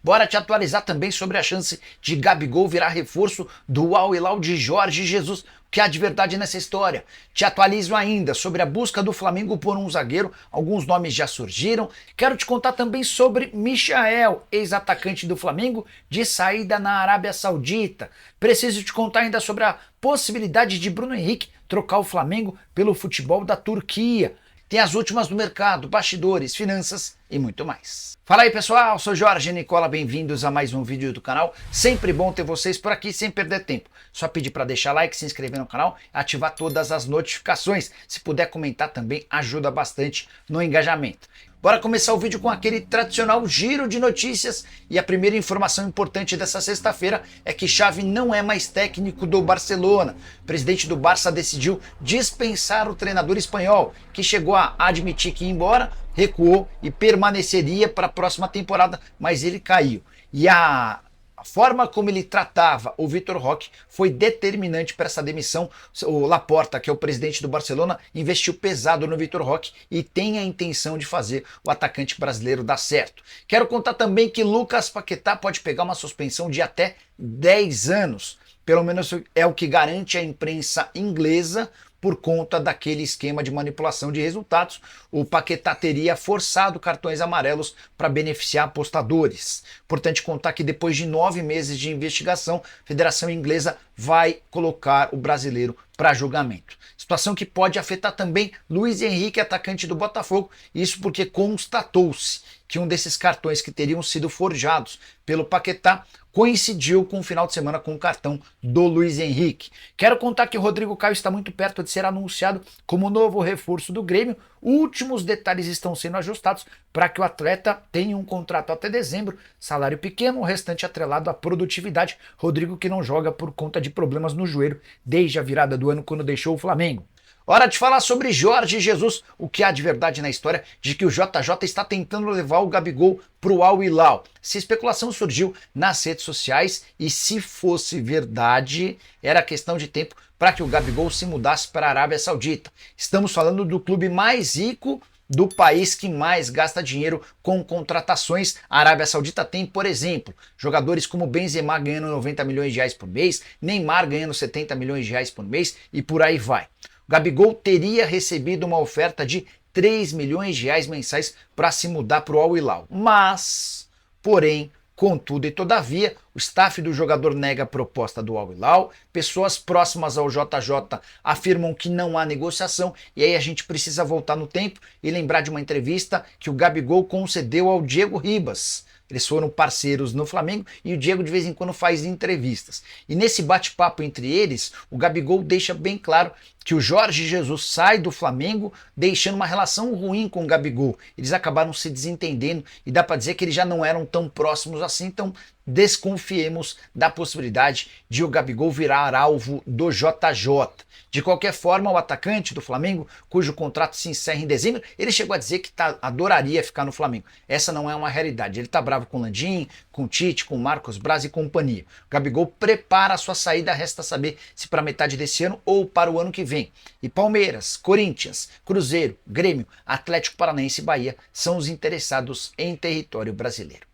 Bora te atualizar também sobre a chance de Gabigol virar reforço do Al Hilal de Jorge Jesus. O que há de verdade nessa história? Te atualizo ainda sobre a busca do Flamengo por um zagueiro, alguns nomes já surgiram. Quero te contar também sobre Michael, ex-atacante do Flamengo, de saída na Arábia Saudita. Preciso te contar ainda sobre a possibilidade de Bruno Henrique trocar o Flamengo pelo futebol da Turquia. Tem as últimas do mercado, bastidores, finanças e muito mais. Fala aí pessoal, sou Jorge Nicola, bem-vindos a mais um vídeo do canal. Sempre bom ter vocês por aqui sem perder tempo. Só pedir para deixar like, se inscrever no canal e ativar todas as notificações. Se puder comentar também ajuda bastante no engajamento. Bora começar o vídeo com aquele tradicional giro de notícias e a primeira informação importante dessa sexta-feira é que Xavi não é mais técnico do Barcelona. O presidente do Barça decidiu dispensar o treinador espanhol, que chegou a admitir que ia embora, recuou e permaneceria para a próxima temporada, mas ele caiu. E a forma como ele tratava o Vitor Roque foi determinante para essa demissão. O Laporta, que é o presidente do Barcelona, investiu pesado no Vitor Roque e tem a intenção de fazer o atacante brasileiro dar certo. Quero contar também que Lucas Paquetá pode pegar uma suspensão de até 10 anos. Pelo menos é o que garante a imprensa inglesa, por conta daquele esquema de manipulação de resultados. O Paquetá teria forçado cartões amarelos para beneficiar apostadores. Importante contar que depois de 9 meses de investigação, a Federação Inglesa vai colocar o brasileiro para julgamento. Situação que pode afetar também Luiz Henrique, atacante do Botafogo, isso porque constatou-se que um desses cartões que teriam sido forjados pelo Paquetá coincidiu com o final de semana com o cartão do Luiz Henrique. Quero contar que o Rodrigo Caio está muito perto de ser anunciado como novo reforço do Grêmio. Últimos detalhes estão sendo ajustados para que o atleta tenha um contrato até dezembro, salário pequeno, o restante atrelado à produtividade. Rodrigo que não joga por conta de problemas no joelho desde a virada do ano quando deixou o Flamengo. Hora de falar sobre Jorge Jesus, o que há de verdade na história de que o JJ está tentando levar o Gabigol para o Al Hilal. Essa especulação surgiu nas redes sociais e, se fosse verdade, era questão de tempo para que o Gabigol se mudasse para a Arábia Saudita. Estamos falando do clube mais rico do país que mais gasta dinheiro com contratações. A Arábia Saudita tem, por exemplo, jogadores como Benzema ganhando 90 milhões de reais por mês, Neymar ganhando 70 milhões de reais por mês e por aí vai. O Gabigol teria recebido uma oferta de 3 milhões de reais mensais para se mudar para o Al Hilal. Mas, porém, contudo e todavia, o staff do jogador nega a proposta do Al Hilal, pessoas próximas ao JJ afirmam que não há negociação, e aí a gente precisa voltar no tempo e lembrar de uma entrevista que o Gabigol concedeu ao Diego Ribas. Eles foram parceiros no Flamengo e o Diego de vez em quando faz entrevistas. E nesse bate-papo entre eles, o Gabigol deixa bem claro que o Jorge Jesus sai do Flamengo deixando uma relação ruim com o Gabigol. Eles acabaram se desentendendo e dá para dizer que eles já não eram tão próximos assim, então desconfiemos da possibilidade de o Gabigol virar alvo do JJ. De qualquer forma, o atacante do Flamengo, cujo contrato se encerra em dezembro, ele chegou a dizer que adoraria ficar no Flamengo. Essa não é uma realidade. Ele está bravo com o Landim, com o Tite, com o Marcos Braz e companhia. O Gabigol prepara a sua saída, resta saber se para metade desse ano ou para o ano que vem. E Palmeiras, Corinthians, Cruzeiro, Grêmio, Atlético Paranaense e Bahia são os interessados em território brasileiro.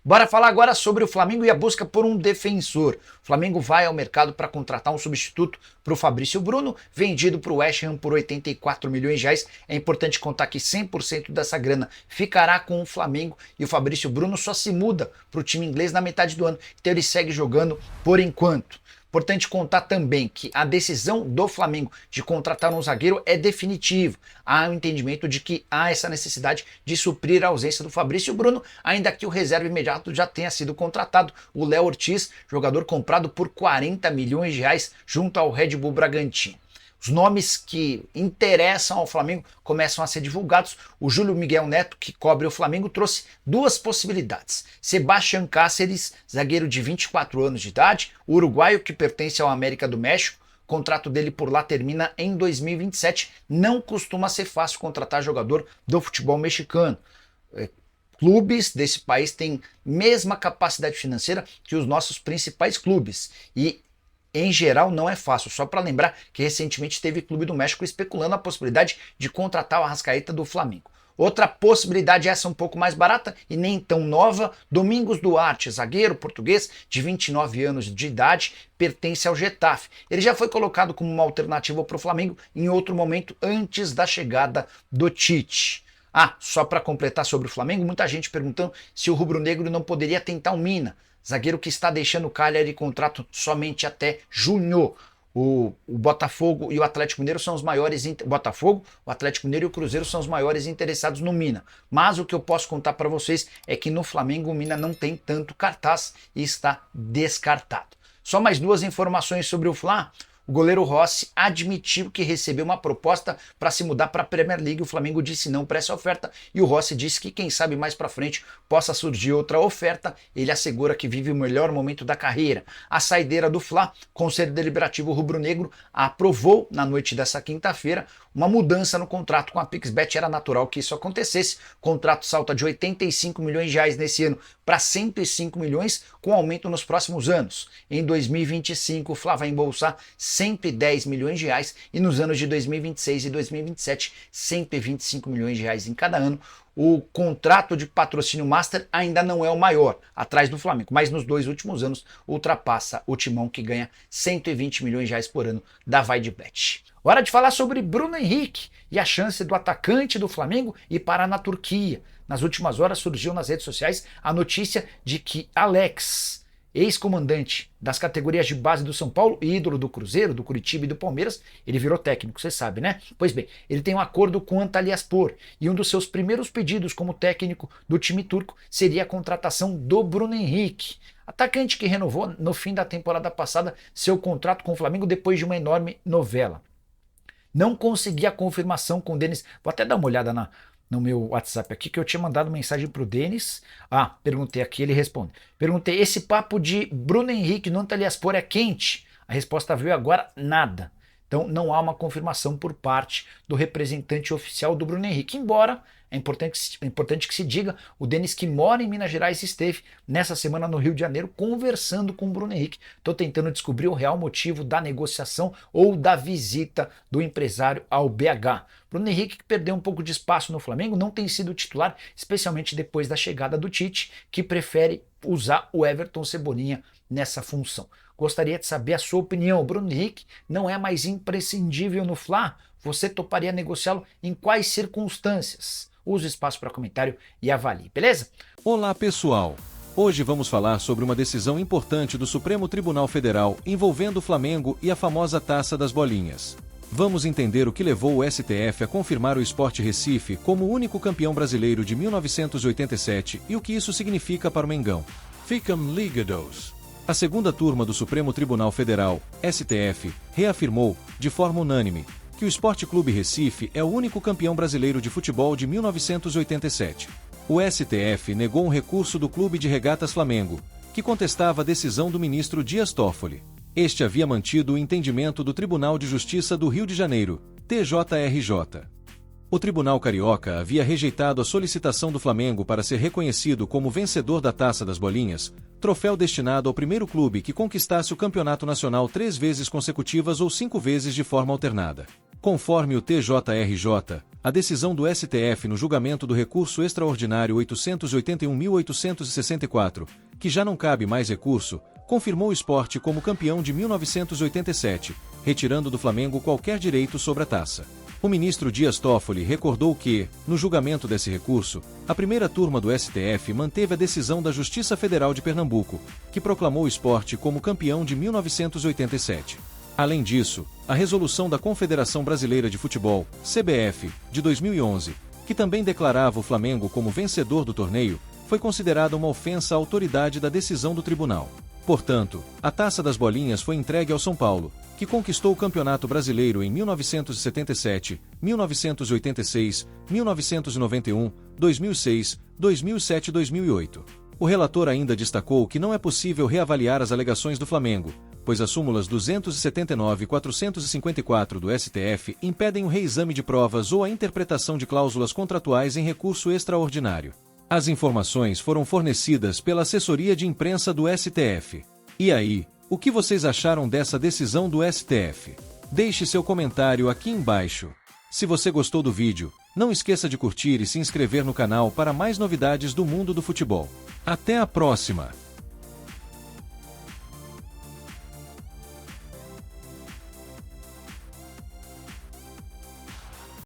Bora falar agora sobre o Flamengo e a busca por um defensor. O Flamengo vai ao mercado para contratar um substituto para o Fabrício Bruno, vendido para o West Ham por 84 milhões de reais. É importante contar que 100% dessa grana ficará com o Flamengo e o Fabrício Bruno só se muda para o time inglês na metade do ano. Então ele segue jogando por enquanto. Importante contar também que a decisão do Flamengo de contratar um zagueiro é definitiva. Há um entendimento de que há essa necessidade de suprir a ausência do Fabrício Bruno, ainda que o reserva imediato já tenha sido contratado, o Léo Ortiz, jogador comprado por 40 milhões de reais junto ao Red Bull Bragantino. Os nomes que interessam ao Flamengo começam a ser divulgados. O Júlio Miguel Neto, que cobre o Flamengo, trouxe duas possibilidades. Sebastián Cáceres, zagueiro de 24 anos de idade, o uruguaio que pertence ao América do México. O contrato dele por lá termina em 2027. Não costuma ser fácil contratar jogador do futebol mexicano. Clubes desse país têm mesma capacidade financeira que os nossos principais clubes. E em geral não é fácil, só para lembrar que recentemente teve Clube do México especulando a possibilidade de contratar o Arrascaeta do Flamengo. Outra possibilidade, essa um pouco mais barata e nem tão nova, Domingos Duarte, zagueiro português de 29 anos de idade, pertence ao Getafe. Ele já foi colocado como uma alternativa para o Flamengo em outro momento antes da chegada do Tite. Ah, só para completar sobre o Flamengo, muita gente perguntando se o rubro-negro não poderia tentar o Mina, zagueiro que está deixando o Cagliari de contrato somente até junho. O Botafogo e o Atlético Mineiro são os maiores. Botafogo, o Atlético Mineiro e o Cruzeiro são os maiores interessados no Mina. Mas o que eu posso contar para vocês é que no Flamengo o Mina não tem tanto cartaz e está descartado. Só mais duas informações sobre o Fla. O goleiro Rossi admitiu que recebeu uma proposta para se mudar para a Premier League. O Flamengo disse não para essa oferta e o Rossi disse que quem sabe mais para frente possa surgir outra oferta. Ele assegura que vive o melhor momento da carreira. A saideira do Fla, Conselho Deliberativo Rubro-Negro, aprovou na noite dessa quinta-feira uma mudança no contrato com a Pixbet. Era natural que isso acontecesse. O contrato salta de 85 milhões de reais nesse ano para 105 milhões, com aumento nos próximos anos. Em 2025, o Fla vai embolsar 110 milhões de reais e nos anos de 2026 e 2027, 125 milhões de reais em cada ano. O contrato de patrocínio Master ainda não é o maior, atrás do Flamengo, mas nos 2 últimos anos ultrapassa o Timão, que ganha 120 milhões de reais por ano da Vaidbet. Hora de falar sobre Bruno Henrique e a chance do atacante do Flamengo ir parar na Turquia. Nas últimas horas surgiu nas redes sociais a notícia de que Alex, ex-comandante das categorias de base do São Paulo e ídolo do Cruzeiro, do Curitiba e do Palmeiras, ele virou técnico, você sabe, né? Pois bem, ele tem um acordo com o Antalyaspor e um dos seus primeiros pedidos como técnico do time turco seria a contratação do Bruno Henrique, atacante que renovou no fim da temporada passada seu contrato com o Flamengo depois de uma enorme novela. Não consegui a confirmação com o Denis, vou até dar uma olhada no meu WhatsApp aqui, que eu tinha mandado mensagem pro Denis. Ah, perguntei aqui, ele responde. Perguntei, esse papo de Bruno Henrique no Antalyaspor é quente? A resposta veio agora, nada. Então não há uma confirmação por parte do representante oficial do Bruno Henrique, embora é importante que se diga, o Denis, que mora em Minas Gerais, esteve nessa semana no Rio de Janeiro conversando com o Bruno Henrique. Estou tentando descobrir o real motivo da negociação ou da visita do empresário ao BH. Bruno Henrique, que perdeu um pouco de espaço no Flamengo, não tem sido titular, especialmente depois da chegada do Tite, que prefere usar o Everton Cebolinha nessa função. Gostaria de saber a sua opinião. O Bruno Henrique não é mais imprescindível no Fla? Você toparia negociá-lo em quais circunstâncias? Use o espaço para comentário e avalie, beleza? Olá pessoal! Hoje vamos falar sobre uma decisão importante do Supremo Tribunal Federal envolvendo o Flamengo e a famosa Taça das Bolinhas. Vamos entender o que levou o STF a confirmar o Sport Recife como o único campeão brasileiro de 1987 e o que isso significa para o Mengão. Ficam ligados! A segunda turma do Supremo Tribunal Federal, STF, reafirmou, de forma unânime, que o Sport Clube Recife é o único campeão brasileiro de futebol de 1987. O STF negou um recurso do Clube de Regatas Flamengo, que contestava a decisão do ministro Dias Toffoli. Este havia mantido o entendimento do Tribunal de Justiça do Rio de Janeiro, TJRJ. O Tribunal Carioca havia rejeitado a solicitação do Flamengo para ser reconhecido como vencedor da Taça das Bolinhas, troféu destinado ao primeiro clube que conquistasse o campeonato nacional 3 vezes consecutivas ou 5 vezes de forma alternada. Conforme o TJRJ, a decisão do STF no julgamento do recurso extraordinário 881.864, que já não cabe mais recurso, confirmou o Sport como campeão de 1987, retirando do Flamengo qualquer direito sobre a taça. O ministro Dias Toffoli recordou que, no julgamento desse recurso, a primeira turma do STF manteve a decisão da Justiça Federal de Pernambuco, que proclamou o Sport como campeão de 1987. Além disso, a resolução da Confederação Brasileira de Futebol, CBF, de 2011, que também declarava o Flamengo como vencedor do torneio, foi considerada uma ofensa à autoridade da decisão do tribunal. Portanto, a Taça das Bolinhas foi entregue ao São Paulo, que conquistou o Campeonato Brasileiro em 1977, 1986, 1991, 2006, 2007 e 2008. O relator ainda destacou que não é possível reavaliar as alegações do Flamengo, pois as súmulas 279 e 454 do STF impedem o reexame de provas ou a interpretação de cláusulas contratuais em recurso extraordinário. As informações foram fornecidas pela assessoria de imprensa do STF. E aí, o que vocês acharam dessa decisão do STF? Deixe seu comentário aqui embaixo. Se você gostou do vídeo, Não esqueça de curtir e se inscrever no canal para mais novidades do mundo do futebol. Até a próxima!